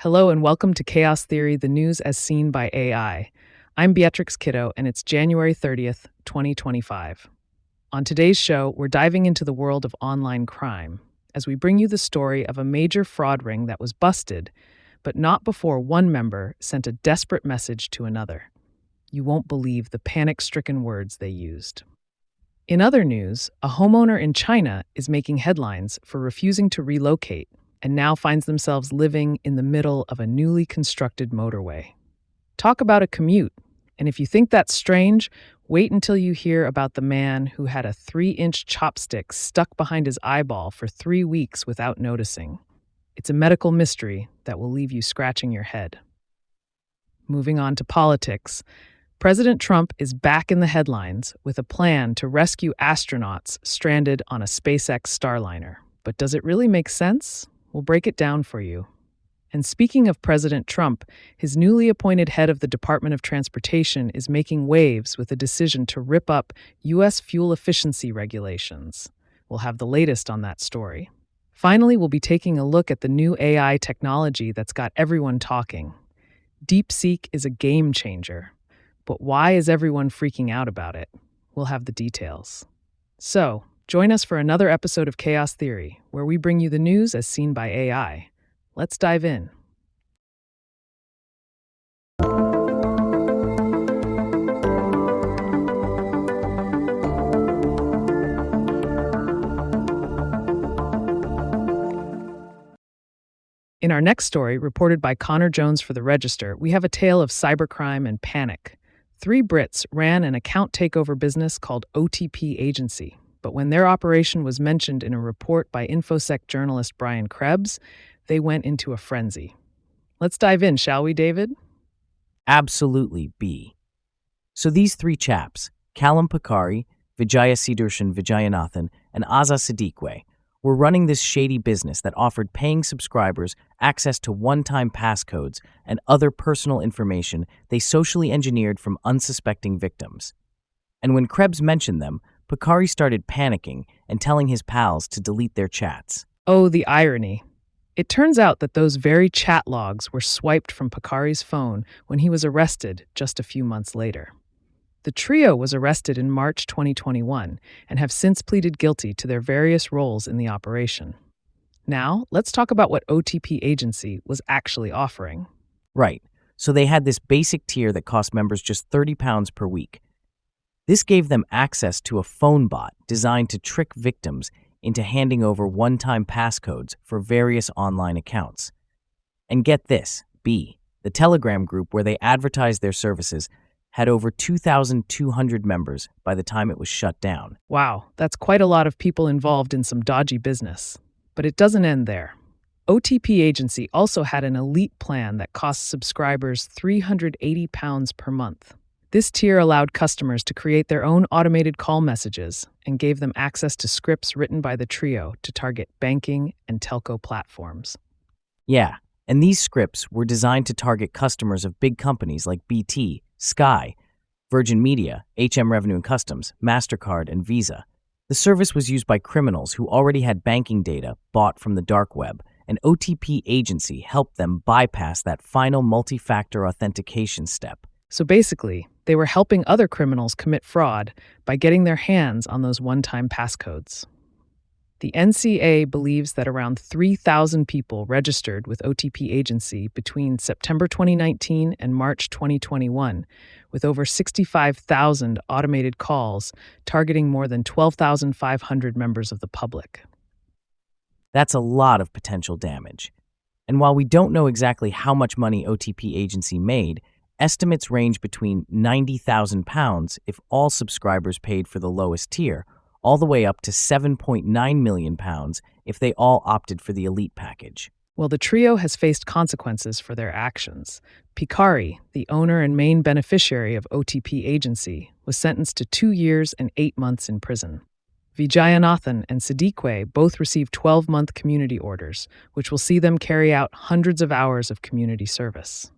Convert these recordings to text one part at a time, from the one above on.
Hello and welcome to Chaos Theory, the news as seen by AI. I'm Beatrix Kiddo, and it's January 30th, 2025. On today's show, we're diving into the world of online crime as we bring you the story of a major fraud ring that was busted, but not before one member sent a desperate message to another. You won't believe the panic-stricken words they used. In other news, a homeowner in China is making headlines for refusing to relocate and now finds themselves living in the middle of a newly constructed motorway. Talk about a commute. And if you think that's strange, wait until you hear about the man who had a 3-inch chopstick stuck behind his eyeball for 3 weeks without noticing. It's a medical mystery that will leave you scratching your head. Moving on to politics, President Trump is back in the headlines with a plan to rescue astronauts stranded on a SpaceX Starliner. But does it really make sense? We'll break it down for you. And speaking of President Trump, his newly appointed head of the Department of Transportation is making waves with a decision to rip up U.S. fuel efficiency regulations. We'll have the latest on that story. Finally, we'll be taking a look at the new AI technology that's got everyone talking. DeepSeek is a game changer. But why is everyone freaking out about it? We'll have the details. So, join us for another episode of Chaos Theory, where we bring you the news as seen by AI. Let's dive in. In our next story, reported by Connor Jones for The Register, we have a tale of cybercrime and panic. 3 Brits ran an account takeover business called OTP Agency, but when their operation was mentioned in a report by InfoSec journalist Brian Krebs, they went into a frenzy. Let's dive in, shall we, David? Absolutely, B. So these 3 chaps, Callum Pakari, Vijaya Sidurshan Vijayanathan, and Azza Siddiqui, were running this shady business that offered paying subscribers access to one-time passcodes and other personal information they socially engineered from unsuspecting victims. And when Krebs mentioned them, Pakari started panicking and telling his pals to delete their chats. Oh, the irony. It turns out that those very chat logs were swiped from Pakari's phone when he was arrested just a few months later. The trio was arrested in March 2021 and have since pleaded guilty to their various roles in the operation. Now, let's talk about what OTP Agency was actually offering. Right, so they had this basic tier that cost members just £30 per week. This gave them access to a phone bot designed to trick victims into handing over one-time passcodes for various online accounts. And get this, B, the Telegram group where they advertised their services had over 2,200 members by the time it was shut down. Wow, that's quite a lot of people involved in some dodgy business. But it doesn't end there. OTP Agency also had an elite plan that cost subscribers £380 per month. This tier allowed customers to create their own automated call messages and gave them access to scripts written by the trio to target banking and telco platforms. Yeah, and these scripts were designed to target customers of big companies like BT, Sky, Virgin Media, HM Revenue and Customs, MasterCard, and Visa. The service was used by criminals who already had banking data bought from the dark web, and OTP Agency helped them bypass that final multi-factor authentication step. So basically, they were helping other criminals commit fraud by getting their hands on those one-time passcodes. The NCA believes that around 3,000 people registered with OTP Agency between September 2019 and March 2021, with over 65,000 automated calls targeting more than 12,500 members of the public. That's a lot of potential damage. And while we don't know exactly how much money OTP Agency made, estimates range between £90,000 if all subscribers paid for the lowest tier, all the way up to £7.9 million if they all opted for the elite package. Well, the trio has faced consequences for their actions. Pikari, the owner and main beneficiary of OTP Agency, was sentenced to 2 years and 8 months in prison. Vijayanathan and Siddiqui both received 12-month community orders, which will see them carry out hundreds of hours of community service.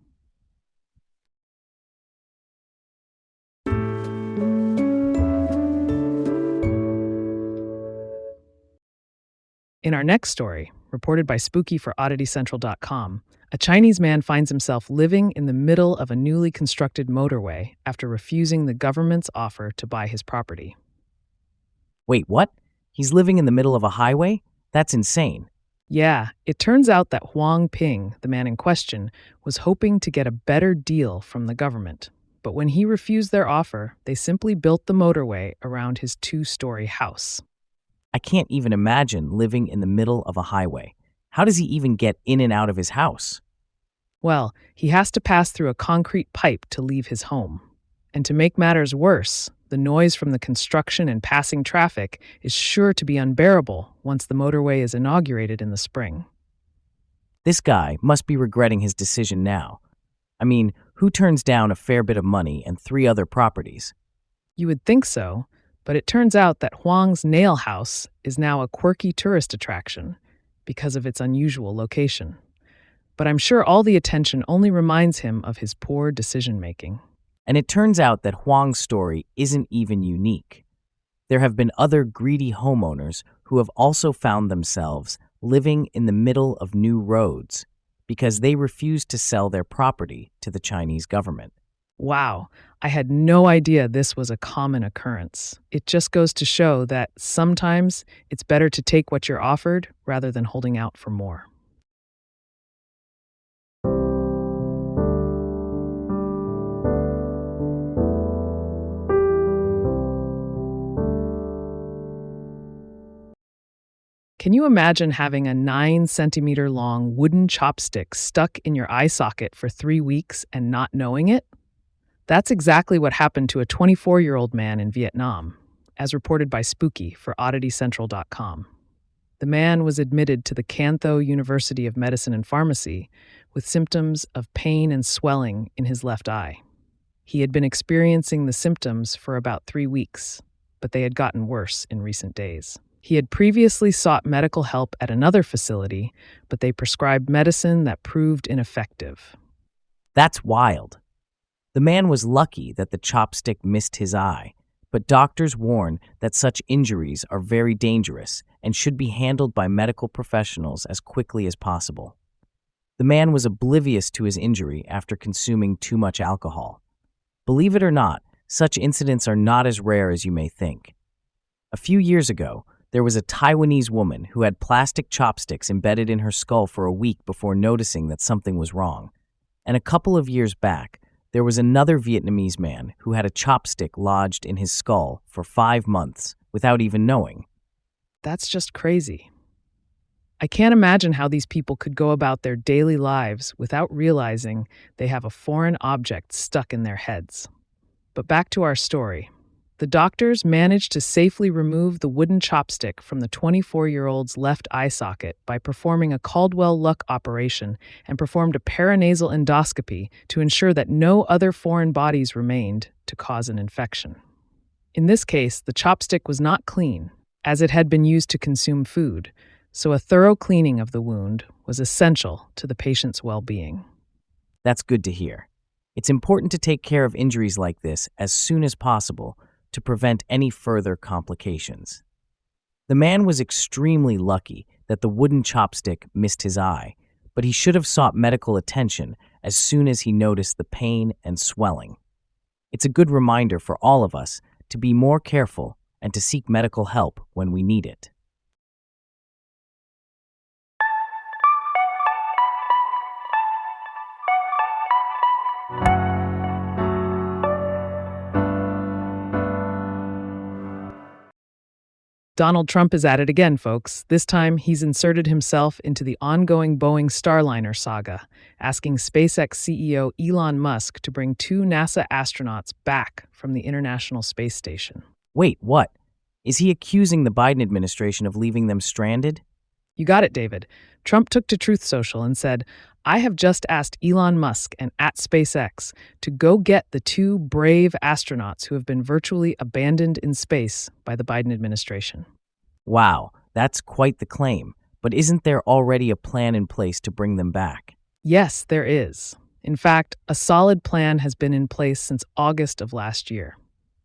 In our next story, reported by Spooky for OddityCentral.com, A Chinese man finds himself living in the middle of a newly constructed motorway after refusing the government's offer to buy his property. Wait, what? He's living in the middle of a highway? That's insane. Yeah, it turns out that Huang Ping, the man in question, was hoping to get a better deal from the government. But when he refused their offer, they simply built the motorway around his two-story house. I can't even imagine living in the middle of a highway. How does he even get in and out of his house? Well, he has to pass through a concrete pipe to leave his home. And to make matters worse, the noise from the construction and passing traffic is sure to be unbearable once the motorway is inaugurated in the spring. This guy must be regretting his decision now. I mean, who turns down a fair bit of money and 3 other properties? You would think so, but it turns out that Huang's nail house is now a quirky tourist attraction because of its unusual location. But I'm sure all the attention only reminds him of his poor decision-making. And it turns out that Huang's story isn't even unique. There have been other greedy homeowners who have also found themselves living in the middle of new roads because they refused to sell their property to the Chinese government. Wow, I had no idea this was a common occurrence. It just goes to show that sometimes it's better to take what you're offered rather than holding out for more. Can you imagine having a 9-centimeter long wooden chopstick stuck in your eye socket for 3 weeks and not knowing it? That's exactly what happened to a 24-year-old man in Vietnam, as reported by Spooky for OddityCentral.com. The man was admitted to the Can Tho University of Medicine and Pharmacy with symptoms of pain and swelling in his left eye. He had been experiencing the symptoms for about 3 weeks, but they had gotten worse in recent days. He had previously sought medical help at another facility, but they prescribed medicine that proved ineffective. That's wild. The man was lucky that the chopstick missed his eye, but doctors warn that such injuries are very dangerous and should be handled by medical professionals as quickly as possible. The man was oblivious to his injury after consuming too much alcohol. Believe it or not, such incidents are not as rare as you may think. A few years ago, there was a Taiwanese woman who had plastic chopsticks embedded in her skull for a week before noticing that something was wrong. And a couple of years back, there was another Vietnamese man who had a chopstick lodged in his skull for 5 months without even knowing. That's just crazy. I can't imagine how these people could go about their daily lives without realizing they have a foreign object stuck in their heads. But back to our story. The doctors managed to safely remove the wooden chopstick from the 24-year-old's left eye socket by performing a Caldwell-Luck operation and performed a paranasal endoscopy to ensure that no other foreign bodies remained to cause an infection. In this case, the chopstick was not clean, as it had been used to consume food, so a thorough cleaning of the wound was essential to the patient's well-being. That's good to hear. It's important to take care of injuries like this as soon as possible to prevent any further complications. The man was extremely lucky that the wooden chopstick missed his eye, but he should have sought medical attention as soon as he noticed the pain and swelling. It's a good reminder for all of us to be more careful and to seek medical help when we need it. Donald Trump is at it again, folks. This time, he's inserted himself into the ongoing Boeing Starliner saga, asking SpaceX CEO Elon Musk to bring 2 NASA astronauts back from the International Space Station. Wait, what? Is he accusing the Biden administration of leaving them stranded? You got it, David. Trump took to Truth Social and said, "I have just asked Elon Musk and at SpaceX to go get the 2 brave astronauts who have been virtually abandoned in space by the Biden administration." Wow, that's quite the claim. But isn't there already a plan in place to bring them back? Yes, there is. In fact, a solid plan has been in place since August of last year.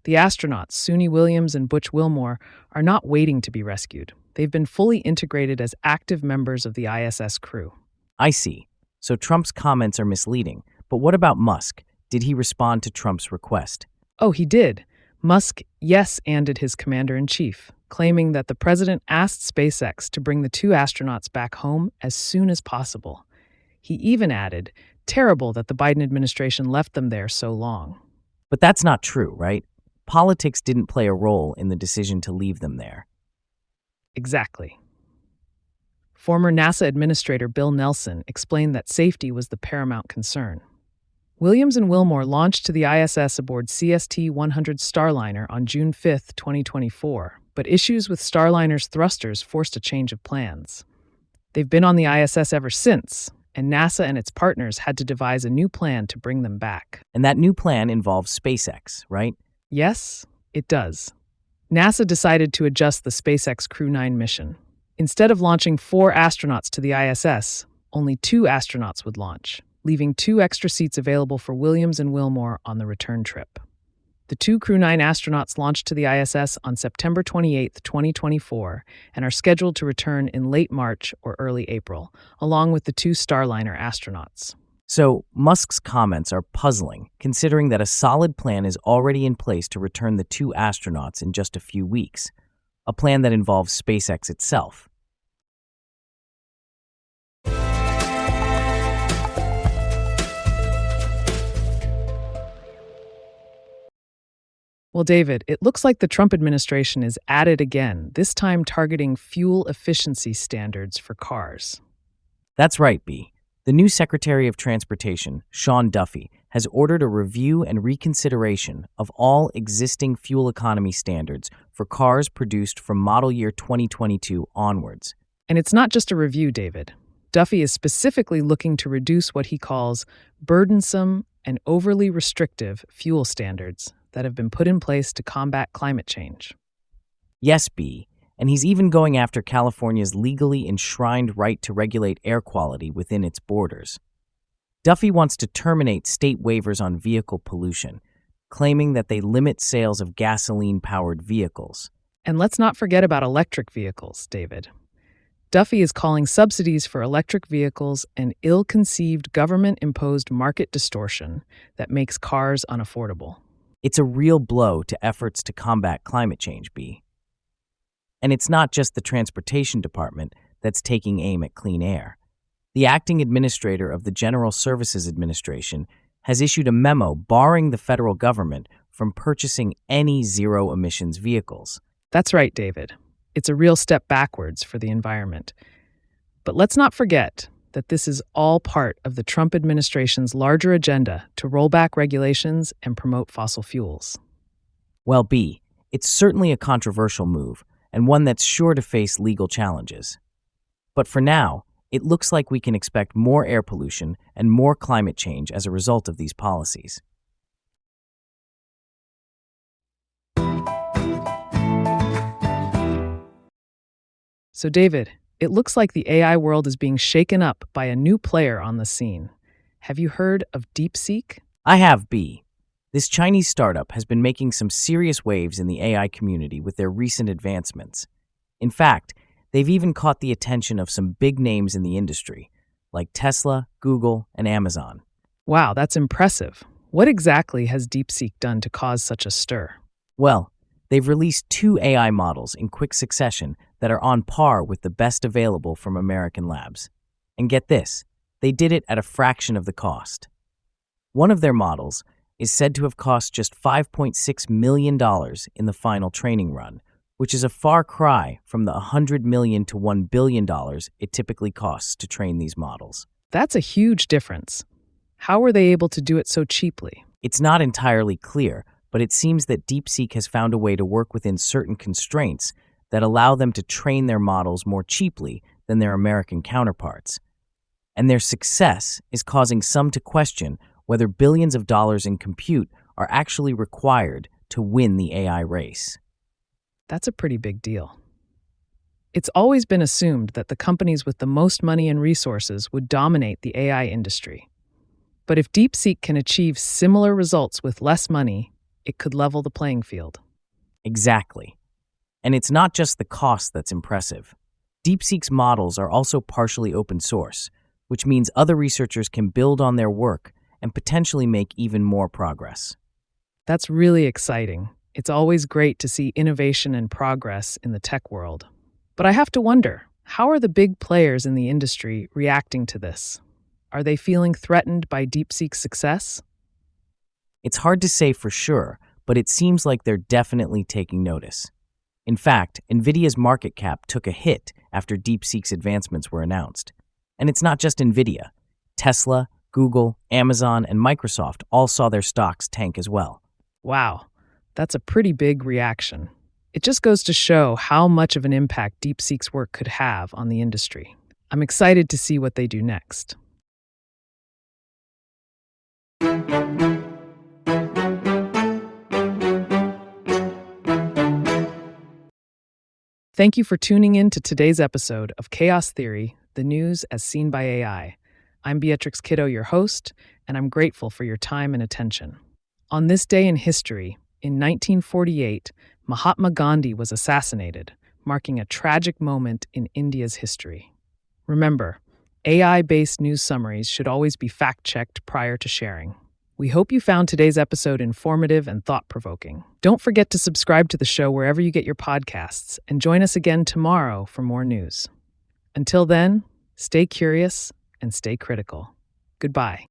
The astronauts, Suni Williams and Butch Wilmore, are not waiting to be rescued. They've been fully integrated as active members of the ISS crew. I see. So Trump's comments are misleading. But what about Musk? Did he respond to Trump's request? Oh, he did. Musk yes-anded his commander-in-chief, claiming that the president asked SpaceX to bring the two astronauts back home as soon as possible. He even added, "Terrible that the Biden administration left them there so long." But that's not true, right? Politics didn't play a role in the decision to leave them there. Exactly. Former NASA Administrator Bill Nelson explained that safety was the paramount concern. Williams and Wilmore launched to the ISS aboard CST-100 Starliner on June 5, 2024, but issues with Starliner's thrusters forced a change of plans. They've been on the ISS ever since, and NASA and its partners had to devise a new plan to bring them back. And that new plan involves SpaceX, right? Yes, it does. NASA decided to adjust the SpaceX Crew 9 mission. Instead of launching 4 astronauts to the ISS, only 2 astronauts would launch, leaving 2 extra seats available for Williams and Wilmore on the return trip. The 2 Crew 9 astronauts launched to the ISS on September 28, 2024, and are scheduled to return in late March or early April, along with the 2 Starliner astronauts. So, Musk's comments are puzzling, considering that a solid plan is already in place to return the 2 astronauts in just a few weeks, a plan that involves SpaceX itself. Well, David, it looks like the Trump administration is at it again, this time targeting fuel efficiency standards for cars. That's right, B. The new Secretary of Transportation, Sean Duffy, has ordered a review and reconsideration of all existing fuel economy standards for cars produced from model year 2022 onwards. And it's not just a review, David. Duffy is specifically looking to reduce what he calls burdensome and overly restrictive fuel standards that have been put in place to combat climate change. Yes, B. And he's even going after California's legally enshrined right to regulate air quality within its borders. Duffy wants to terminate state waivers on vehicle pollution, claiming that they limit sales of gasoline-powered vehicles. And let's not forget about electric vehicles, David. Duffy is calling subsidies for electric vehicles an ill-conceived government-imposed market distortion that makes cars unaffordable. It's a real blow to efforts to combat climate change, B. And it's not just the Transportation Department that's taking aim at clean air. The acting administrator of the General Services Administration has issued a memo barring the federal government from purchasing any zero-emissions vehicles. That's right, David. It's a real step backwards for the environment. But let's not forget that this is all part of the Trump administration's larger agenda to roll back regulations and promote fossil fuels. Well, B, it's certainly a controversial move, and one that's sure to face legal challenges. But for now, it looks like we can expect more air pollution and more climate change as a result of these policies. So, David, it looks like the AI world is being shaken up by a new player on the scene. Have you heard of DeepSeek? I have, B. This Chinese startup has been making some serious waves in the AI community with their recent advancements. In fact, they've even caught the attention of some big names in the industry, like Tesla, Google, and Amazon. Wow, that's impressive. What exactly has DeepSeek done to cause such a stir? Well, they've released 2 AI models in quick succession that are on par with the best available from American labs. And get this, they did it at a fraction of the cost. One of their models is said to have cost just $5.6 million in the final training run, which is a far cry from the $100 million to $1 billion it typically costs to train these models. That's a huge difference. How were they able to do it so cheaply? It's not entirely clear, but it seems that DeepSeek has found a way to work within certain constraints that allow them to train their models more cheaply than their American counterparts. And their success is causing some to question whether billions of dollars in compute are actually required to win the AI race. That's a pretty big deal. It's always been assumed that the companies with the most money and resources would dominate the AI industry. But if DeepSeek can achieve similar results with less money, it could level the playing field. Exactly. And it's not just the cost that's impressive. DeepSeek's models are also partially open source, which means other researchers can build on their work and potentially make even more progress. That's really exciting. It's always great to see innovation and progress in the tech world. But I have to wonder, how are the big players in the industry reacting to this? Are they feeling threatened by DeepSeek's success? It's hard to say for sure, but it seems like they're definitely taking notice. In fact, NVIDIA's market cap took a hit after DeepSeek's advancements were announced. And it's not just NVIDIA. Tesla, Google, Amazon, and Microsoft all saw their stocks tank as well. Wow, that's a pretty big reaction. It just goes to show how much of an impact DeepSeek's work could have on the industry. I'm excited to see what they do next. Thank you for tuning in to today's episode of Chaos Theory, the news as seen by AI. I'm Beatrix Kiddo, your host, and I'm grateful for your time and attention. On this day in history, in 1948, Mahatma Gandhi was assassinated, marking a tragic moment in India's history. Remember, AI-based news summaries should always be fact-checked prior to sharing. We hope you found today's episode informative and thought-provoking. Don't forget to subscribe to the show wherever you get your podcasts, and join us again tomorrow for more news. Until then, stay curious and stay critical. Goodbye.